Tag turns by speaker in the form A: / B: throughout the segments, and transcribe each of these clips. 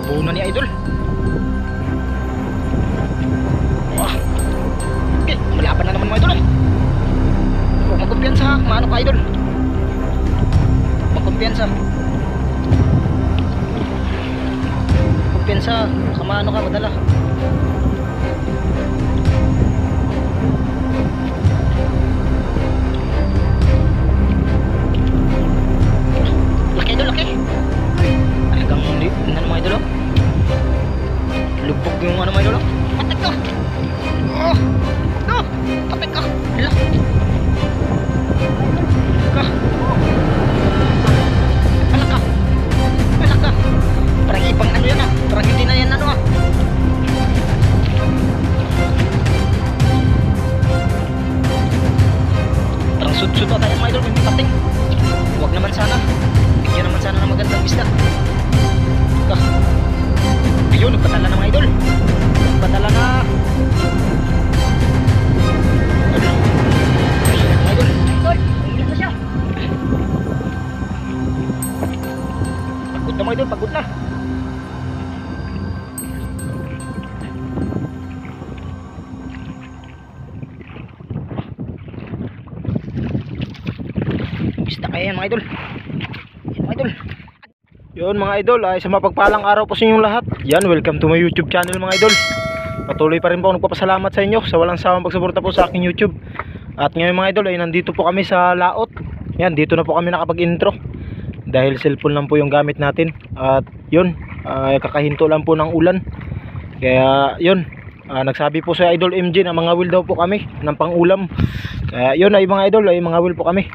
A: Buo na ni idol. Wah. Okay, malaban na naman mga idol. Huwag magkumpiyansa ha, maano ka idol. Magkumpiyansa. Kumpiyansa, baka maano ka madala. Laki idol, laki. Talagang hindi, ano mga idol oh. Lubog yung ano mga idol oh. Patek ka. Oh, no, patek ka. Hala. Ka. Hala ka. Hala ka. Parang ibang ano yan ah. Parang hindi na yan ano ah. Parang sud-sud ata yan mga idol. Hindi patek. Huwag naman sana. Bigyan naman sana ng magandang isda. Ka. Ayun, nagpadala na mga idol. Nagpadala na. Ayun mga idol. Idol, ulit na siya. Pagod na mga idol, pagod na. Bista kaya yan mga idol. Yan mga idol. Yun mga idol, ay sa mapagpalang araw po sa inyong lahat. Yan, welcome to my YouTube channel mga idol. Patuloy pa rin po ako nagpapasalamat sa inyo sa walang sawang pagsuporta po sa aking YouTube. At ngayon mga idol ay nandito po kami sa laot. Yan, dito na po kami nakapag-intro dahil cellphone lang po yung gamit natin. At yun, kakahinto lang po ng ulan. Kaya yun, nagsabi po sa Idol MJ na mga will daw po kami ng pang-ulam. Kaya yun ay mga idol, ay mga will po kami.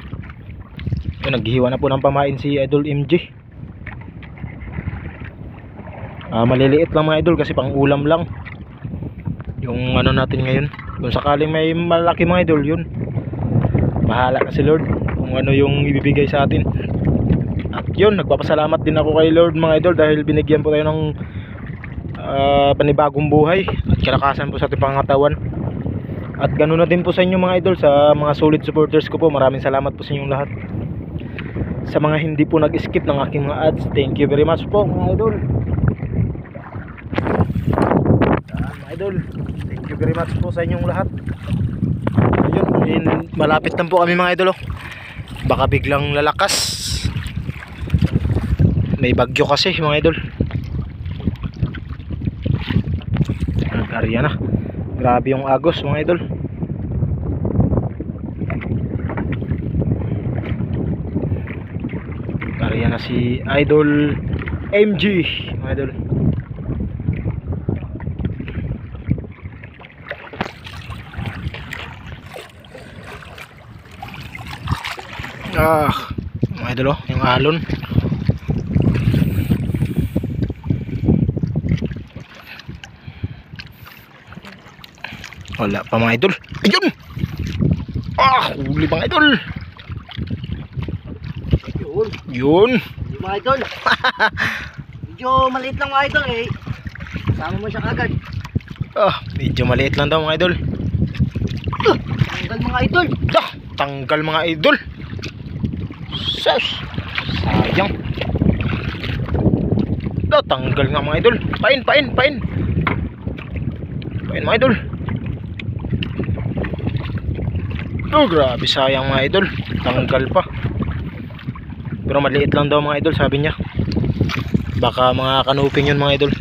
A: Yun, naghihiwa na po ng pamain si Idol MJ. Maliliit lang mga idol kasi pang ulam lang yung ano natin ngayon. Kung sakaling may malaki mga idol, yun bahala na si Lord kung ano yung ibibigay sa atin. At yun, nagpapasalamat din ako kay Lord mga idol dahil binigyan po tayo ng panibagong buhay at kalakasan po sa ating pangatawan. At ganoon na din po sa inyo mga idol, sa mga solid supporters ko po. Maraming salamat po sa inyong lahat. Sa mga hindi po nag-skip ng aking mga ads, thank you very much po mga idol. Idol, thank you very much po sa inyong lahat. Ayun, malapit na po kami mga idol oh. Baka biglang lalakas. May bagyo kasi mga idol. Nag-arya na. Grabe yung agos mga idol. Nag-arya na si Idol MG mga idol. Mga idol oh, yung alon. Wala pa mga idol. Ayun! Huli mga idol. Yun
B: Mga idol. Medyo maliit lang mga idol eh. Sama mo siya agad.
A: Medyo maliit lang daw mga idol.
B: Tanggal mga idol.
A: Tanggal mga idol. Sus, sayang. Tanggal nga mga idol. Pain mga idol. Grabe sayang mga idol. Tanggal pa. Pero maliit lang daw mga idol sabi niya. Baka mga kanuping yun mga idol.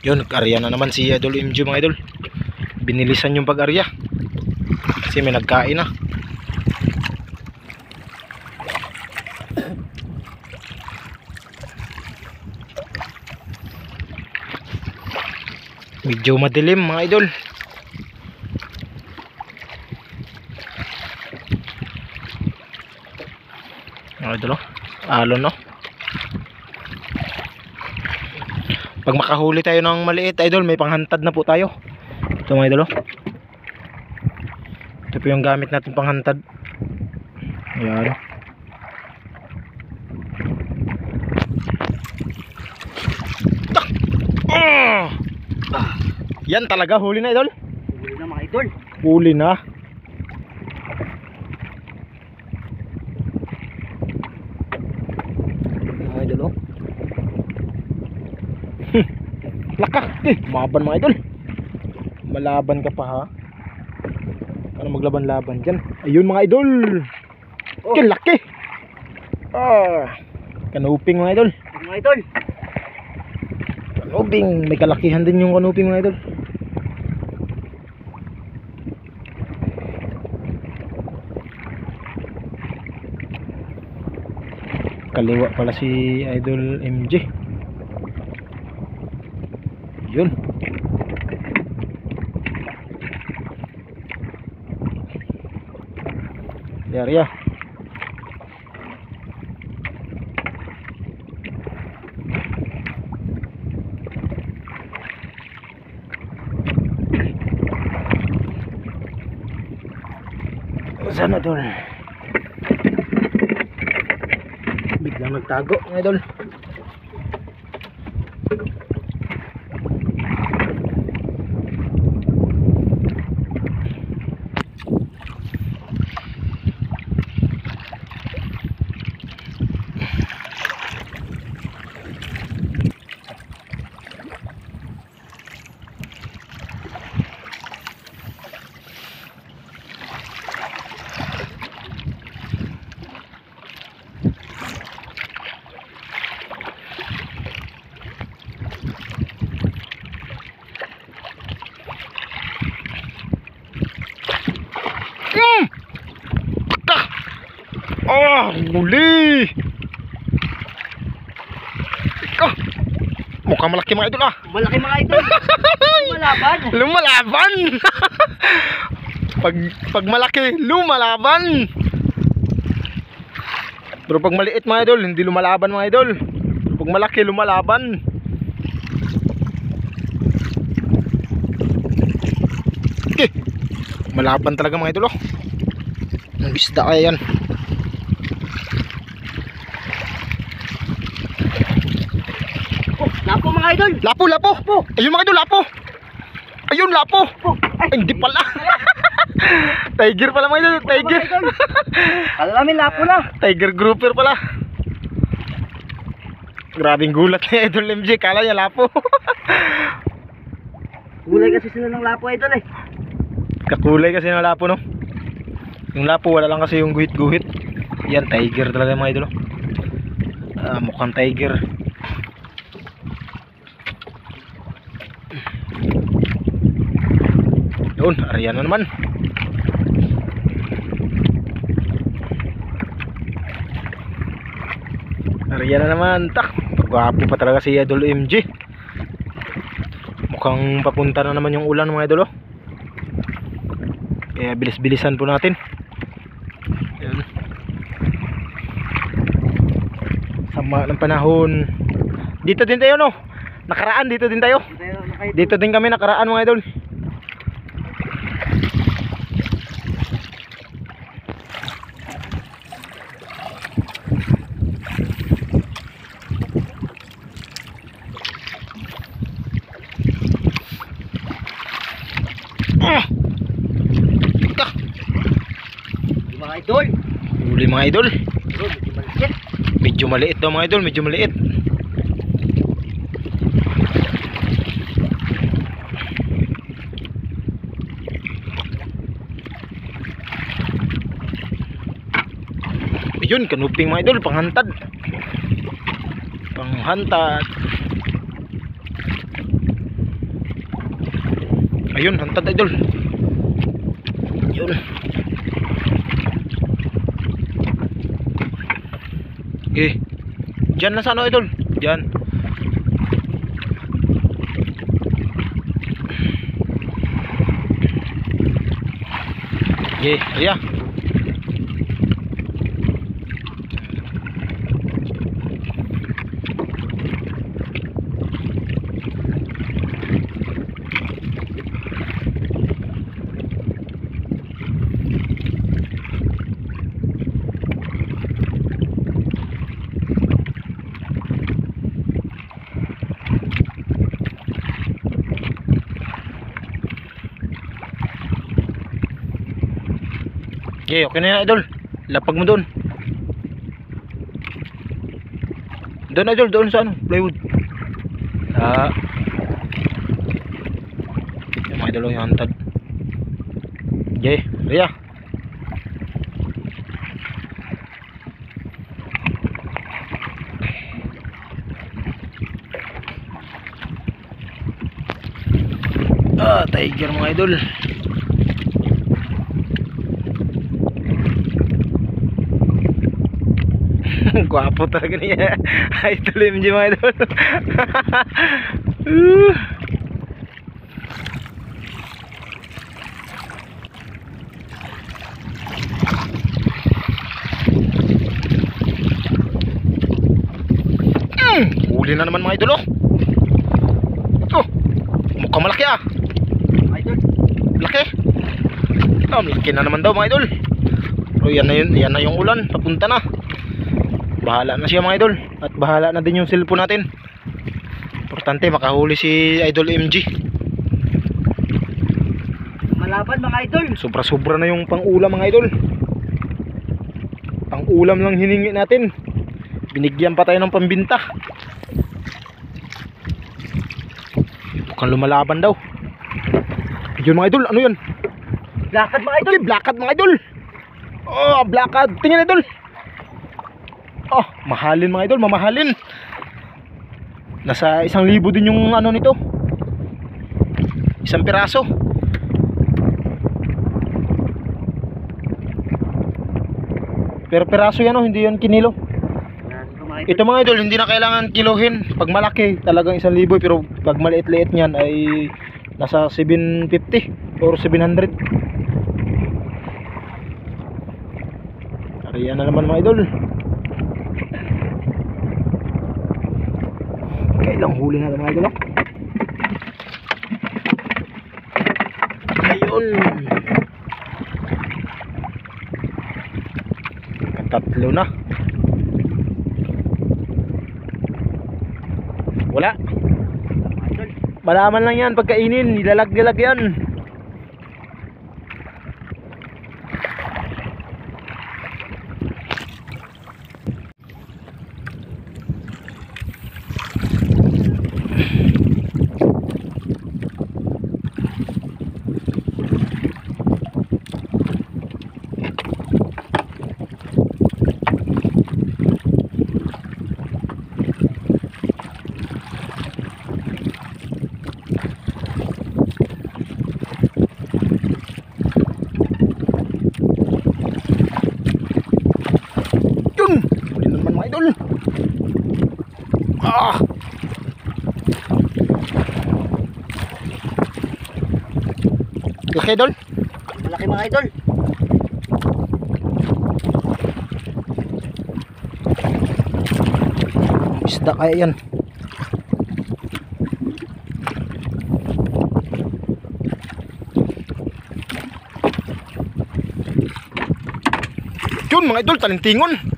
A: Yun, nag-arya na naman si Idol MG mga idol. Binilisan yung pag-arya kasi may nagkain na. Medyo madilim mga idol. Mga idol oh, alon no. Pag makahuli tayo ng maliit idol, may panghantad na po tayo. Ito mga idol oh. Ito po yung gamit natin panghantad. Ayan. Yan talaga, huli na idol.
B: Huli na mga idol.
A: Huli na. Mga idol oh. Lakak. Maban mga idol. Malaban ka pa ha. Ano maglaban-laban dyan? Ayun mga idol.
B: Oh.
A: Laki. Kanuping mga idol.
B: Mga idol.
A: Kanuping. May kalakihan din yung kanuping mga idol. Kaliwa pala si Idol MJ. Yun. Yari. Sana dol. Biglang nagtago mga idol. Muli. Ikaw. Mukhang malaki mga idol
B: Malaki mga idol. Lumalaban.
A: Lumalaban. pag malaki, lumalaban. Pero pag maliit mga idol, hindi lumalaban mga idol. Pag malaki, lumalaban. Okay. Malaban talaga mga idol Ang isda kaya yan.
B: Lapo mga idol.
A: Lapo. Ayun mga idol, lapo. Ayun, lapo.
B: Ay,
A: Hindi pala. Tiger pala mga idol, tiger.
B: Kala namin lapo na.
A: Tiger grouper pala. Grabing gulat ni Idol MJ, kala niya lapo.
B: Kulay kasi sila ng lapo idol
A: Kakulay kasi ng lapo no. Yung lapo wala lang kasi yung guhit-guhit. Yan, tiger talaga mga idol. Mukhang tiger. Yun, ariyan na naman. Ariyan na naman. Pagwapo pa talaga si Idol MJ. Mukhang papunta na naman yung ulan mga idol Kaya bilis-bilisan po natin. Ayan. Sama ng panahon. Dito din tayo no. Nakaraan dito din tayo. Dito din kami nakaraan mga idol.
B: Mga idol.
A: Huli mga idol.
B: Medyo maliit.
A: Medyo maliit daw mga idol, medyo maliit. Ayun, kanuping mga idol, panghantad. Panghantad. Ayun, hantad idol. Ayun. Okay. Diyan na sa ano idol? Diyan. Okay, ayan. Okay, okay na yan idol. Lapag mo doon. Doon idol, doon sa ano, plywood. idol, yung hantad. Okay, Ria. Tiger mga idol. Gwapo talaga niya. Idol MJ mga idol. Huli na naman mga idol. Oh, mukhang malaki ah.
B: Idol.
A: Laki. Laki na naman daw mga idol. So yan na yun, yan na yung ulan. Papunta na. Bahala na siya mga idol. At bahala na din yung cellphone natin. Importante makahuli si Idol MG.
B: Malaban mga idol.
A: Sobra-sobra na yung pang-ulam mga idol. Pang-ulam lang hiningi natin. Binigyan pa tayo ng pambinta. Mukhang lumalaban daw. Yun mga idol, ano yun?
B: Lakad mga idol.
A: Okay, blackad mga idol. Oh, blackad. Tingnan idol. Oh, mahalin mga idol, mamahalin. Nasa 1,000 din yung ano nito. Isang piraso. Pero piraso yan oh, hindi yan kinilo. Ito mga idol, hindi na kailangan kilohin. Pag malaki, talagang 1,000. Pero pag maliit-liit niyan ay nasa 750 or 700. Ariyan na naman mga idol. Kailang huli na mga idol. Ayun. Tatlo na. Wala. Malaman lang yan pagkainin, nilalag-nilag yan. Ah. Laki idol.
B: Malaki mga idol.
A: Isda kaya yan. Yun mga idol, talintingon.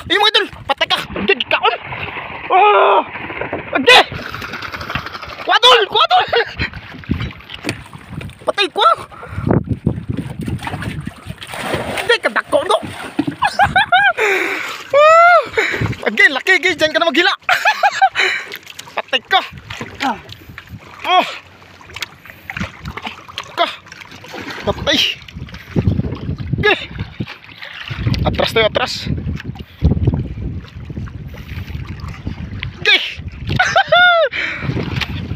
A: Ayun mga idol, patay ka. Agad kaon. Oh! Agad! Kuadol! Kuadol! Patay ko. Agad, kadako no. Agad, laki agad. Diyan ka na maghila. Patay ka. Oh! Ka. Patay. Agad. Atras tayo, atras.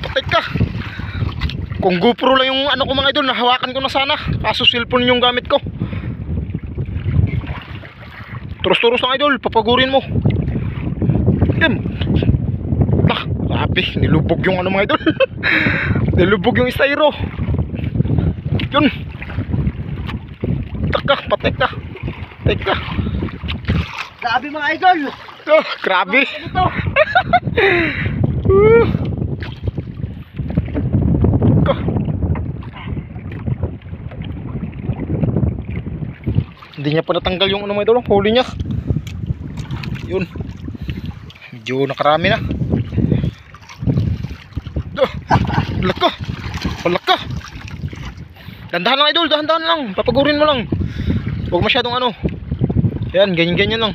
A: Patay ka. Kung GoPro lang yung ano ko mga idol, nahawakan ko na sana. Kaso cellphone yung gamit ko. Turos-turos lang idol, papagurin mo. Dem. Sabi, nilubog yung ano mga idol. Nilubog yung styro. Yun. Taka, patay ka. Patay ka.
B: Grabe mga idol.
A: Oh, grabe.
B: Ito.
A: Hindi niya pa natanggal yung ano mga idol, huli niya. Yun. Medyo nakarami na. Laka. Laka. Dandahan lang idol, dahan-dahan lang. Papagurin mo lang. Huwag masyadong ano. Yan, ganyan-ganyan lang.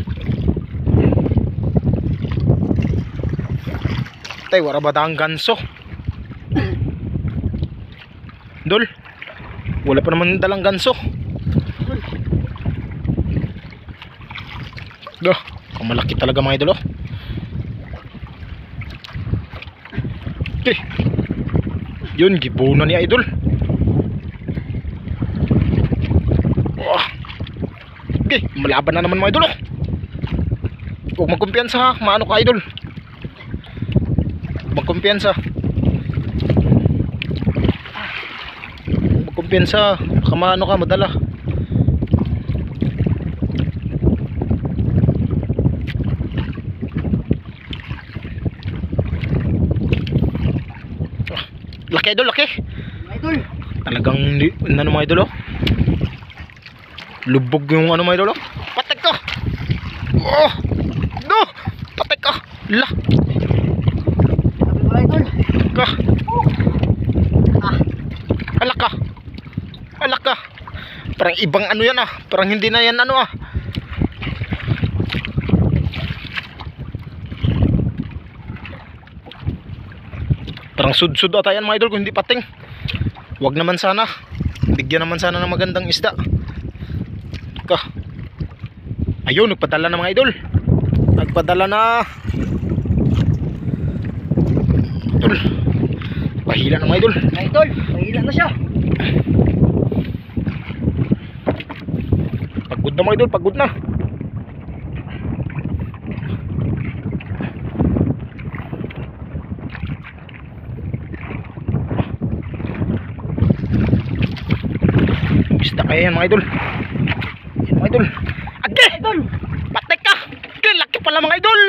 A: Tay, wala ba tayong ganso? Dol, wala pa naman dalang ganso. Dah, malaki talaga mga idol, oh. Okay. Yun, gibuno ni idol. Oh. Okay, malaban na naman mga idol, oh. Huwag magkumpiyansa ha, maano ka idol. Magkumpiyansa. Magkumpiyansa, baka maano ka, madala. Laki idol, laki.
B: Idol.
A: Talagang ano mga idol, oh. Lubog yung ano mga idol, oh. Patek ka. Oh. No. Patek ka. La.
B: Sabi mo idol.
A: Ka. Alak ka. Alak ka. Parang ibang ano yan ah. Parang hindi na yan ano ah. Parang sud-sud ata yan mga idol kung hindi pating. Wag naman sana. Bigyan naman sana ng magandang isda. Ka. Ayun, nagpadala na mga idol. Nagpadala na. Idol. Pahila na mga idol.
B: Idol, mahila na siya.
A: Pagod na mga idol, pagod na. Isda kaya yan mga idol. Yan mga idol. Agay!
B: Idol.
A: Patek ka! Agay, laki pala mga idol!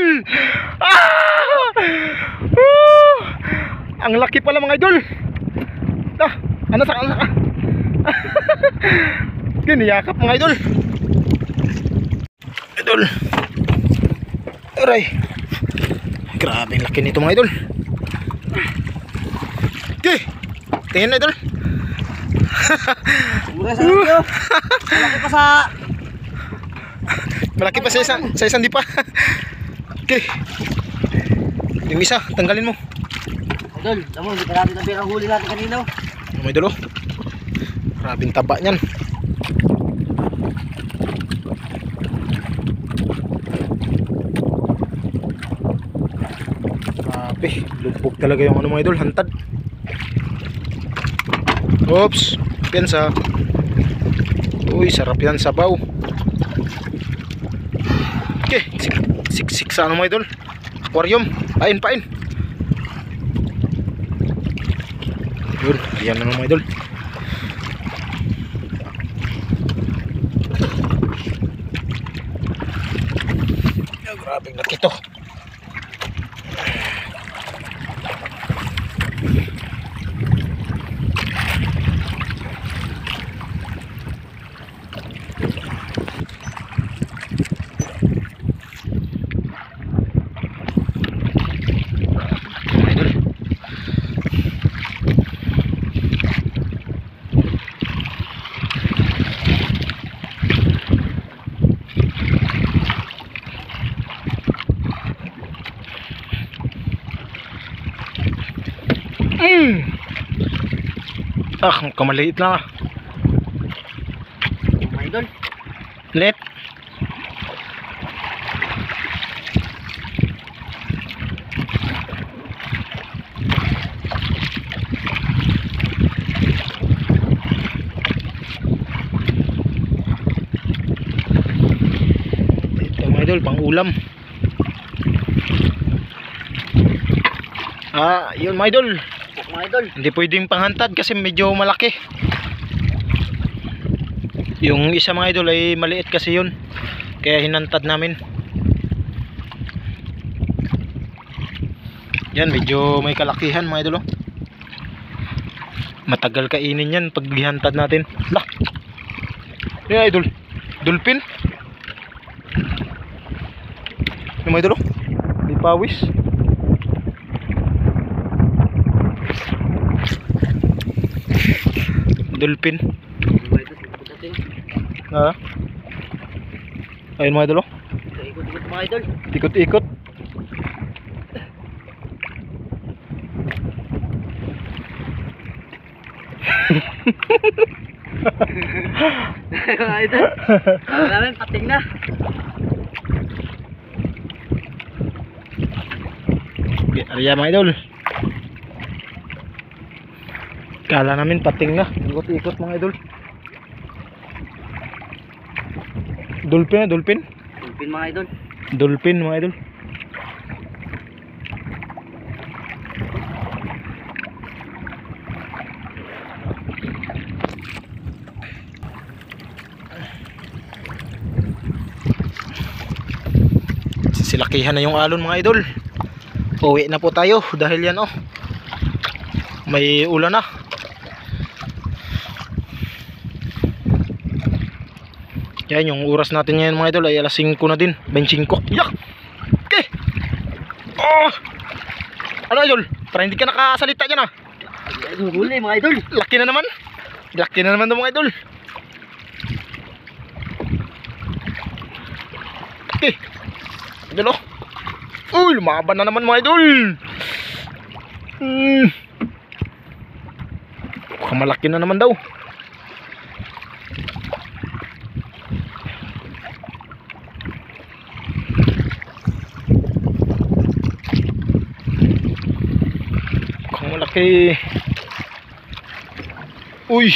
A: Ang laki pala mga idol! Ano sa ka? Giniyakap mga idol! Idol! Aray! Grabe ang laki nito mga idol! Okay! Tingin na idol!
B: Mura sa inyo. Malaki pa sa...
A: Malaki pa sa isang di pa. Okay. Yung isa, tanggalin mo.
B: Idol, alam mo, hindi pa natin ang huli natin kanina.
A: May dulo. Grabing taba niyan. Grabe, lubog talaga yung ano mga idol, hantad. Oops, piyansa. Uy, sarap yan sabaw. Okay, siksik sa ano mga idol. Aquarium, pain. Yun, ayan na mga idol. Grabe laki to. Kamaliit lang ah.
B: Mga idol.
A: Let. Ito mga idol, pang ulam. Yun mga idol.
B: Mga idol.
A: Hindi pwedeng panghantad kasi medyo malaki. Yung isa mga idol ay maliit kasi yun. Kaya hinantad namin. Yan, medyo may kalakihan mga idol, oh. Matagal kainin yan pag hihantad natin. Lah. Yan idol. Dolphin. Yung mga idol, oh. May pawis. Dolphin. Ayun mga idol, oh.
B: Ikot-ikot mga idol.
A: Ikot-ikot.
B: Mga idol. Kala namin pating na.
A: Arya mga idol. Kala namin pating na. Ikot-ikot mga idol. Dolphin na, dolphin.
B: Dolphin mga idol.
A: Dolphin mga idol. Silakihan na yung alon mga idol. Uwi na po tayo dahil yan oh, may ulan na. Yan yung oras natin ngayon mga idol ay alas 5 na din, 25. Yak! Okay! Oh! Ano idol? Para hindi ka nakasalita dyan ah.
B: Huli mga idol.
A: Laki na naman. Laki na naman mga idol. Okay. Idol oh. Uy, lumaban na naman mga idol. Malaki na naman daw. Malaki. Uy.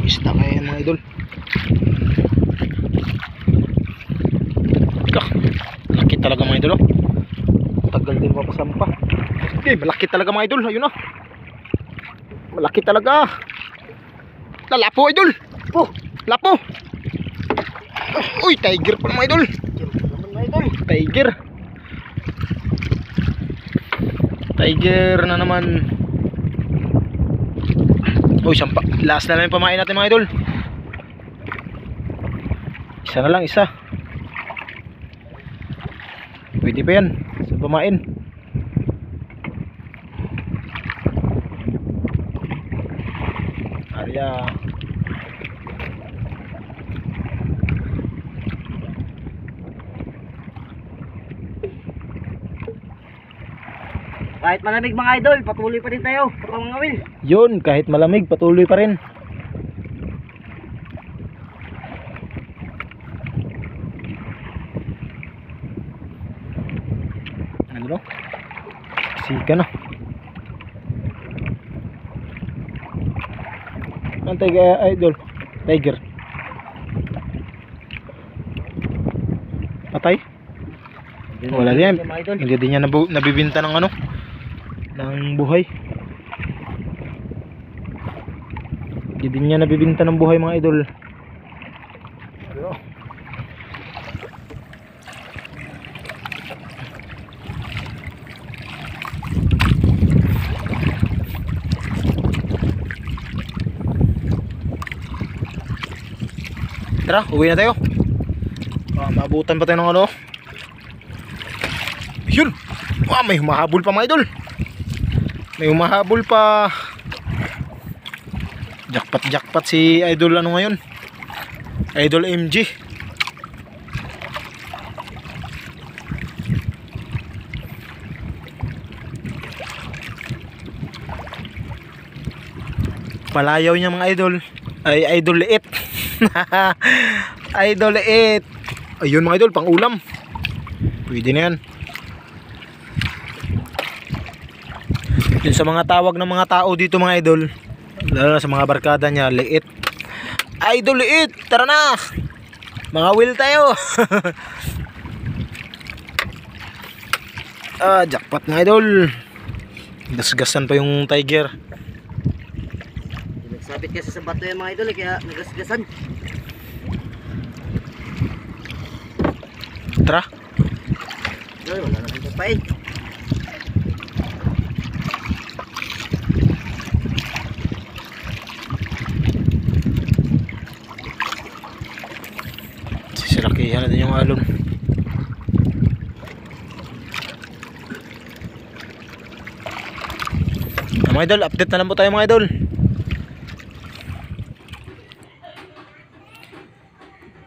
A: Isda kaya mga idol. Malaki talaga mga idol oh. Tagal din mapasampa. Okay, malaki talaga mga idol. Ayun na. Malaki talaga. Lalapo idol.
B: Oh,
A: lapo. Uy, tiger pa mga idol. Tiger. Tiger na naman. Uy, sampa. Last na lang yung pamain natin mga idol. Isa na lang, isa. Pwede pa yan sa pamain. Arya.
B: kahit malamig mga idol, patuloy pa rin tayo sa pamangawil.
A: Yun, kahit malamig, patuloy pa rin. Ano? Sika na. Ang tiger idol. Tiger. Patay? Wala din. Hindi din niya nabibinta ng ano, ng buhay. Hindi din niya nabibinta ng buhay mga idol. Tara, uwi na tayo. Maabutan pa tayo ng ano. Yun. May humahabol pa mga idol. May humahabol pa. Jackpot si idol ano ngayon. Idol MG. Palayaw niya mga idol. Ay idol liit. Idol liit. Ayun mga idol, pang ulam. Pwede na yan. Yun sa mga tawag ng mga tao dito mga idol, lalo na sa mga barkada niya, liit. Idol liit, tara na. Mga will tayo. Jackpot mga idol. Gasgasan pa yung tiger.
B: Nagsabit kasi sa bato yung mga idol kaya nagasgasan.
A: Tara.
B: Wala na itong pain.
A: Sisilakihan natin yung alon. Mga idol, update na lang po tayo mga idol.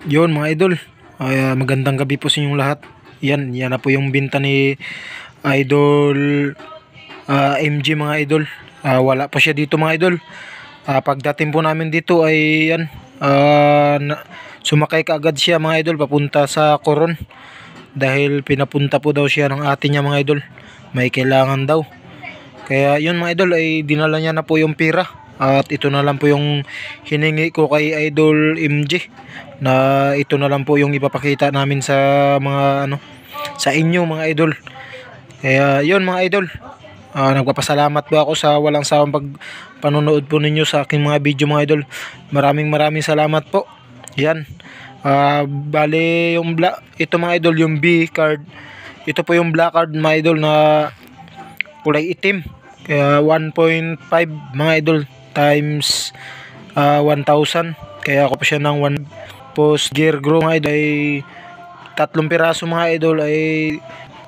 A: Yun mga idol, magandang gabi po sa inyong lahat. Yan na po yung binta ni Idol MG mga idol. Wala pa siya dito mga idol. Pagdating po namin dito ay yan, sumakay kaagad siya mga idol papunta sa Coron. Dahil pinapunta po daw siya ng ate niya mga idol. May kailangan daw. Kaya yun mga idol ay dinala niya na po yung pira. At ito na lang po yung hiningi ko kay Idol MG. Na ito na lang po yung ipapakita namin sa mga sa inyo mga idol. Kaya yun mga idol. Nagpapasalamat po ako sa walang sawang panonood po ninyo sa aking mga video mga idol. Maraming salamat po. Yan. Bale yung ito mga idol yung B card. Ito po yung black card mga idol na kulay itim. Kaya 1.5 mga idol times 1,000. Kaya ako pa siya ng 1 post gear grow mga idol ay 3 piraso mga idol ay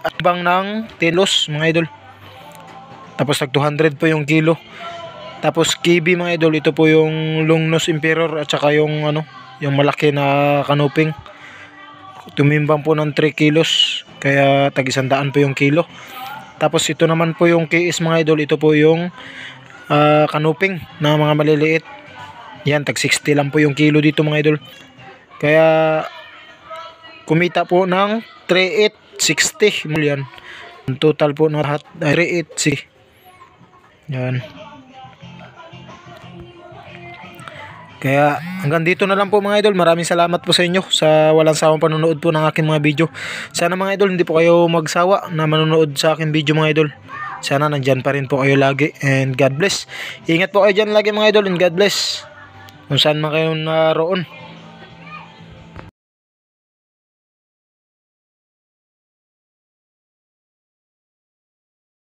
A: atbang ng telos mga idol. Tapos nag 200 po yung kilo. Tapos KB mga idol, ito po yung long nose emperor at saka yung yung malaki na kanuping. Tumimbang po ng 3 kilos. Kaya tag 100 po yung kilo. Tapos ito naman po yung KS mga idol, ito po yung kanuping na mga maliliit. Yan, tag 60 lang po yung kilo dito mga idol. Kaya kumita po ng 3,860 million. Ang total po na lahat ay 3,860. Yan. Kaya hanggang dito na lang po mga idol. Maraming salamat po sa inyo sa walang sawang panonood po ng aking mga video. Sana mga idol hindi po kayo magsawa na manonood sa aking video mga idol. Sana nandyan pa rin po kayo lagi. And God bless. Ingat po kayo dyan lagi mga idol. And God bless. Kung saan man kayo naroon.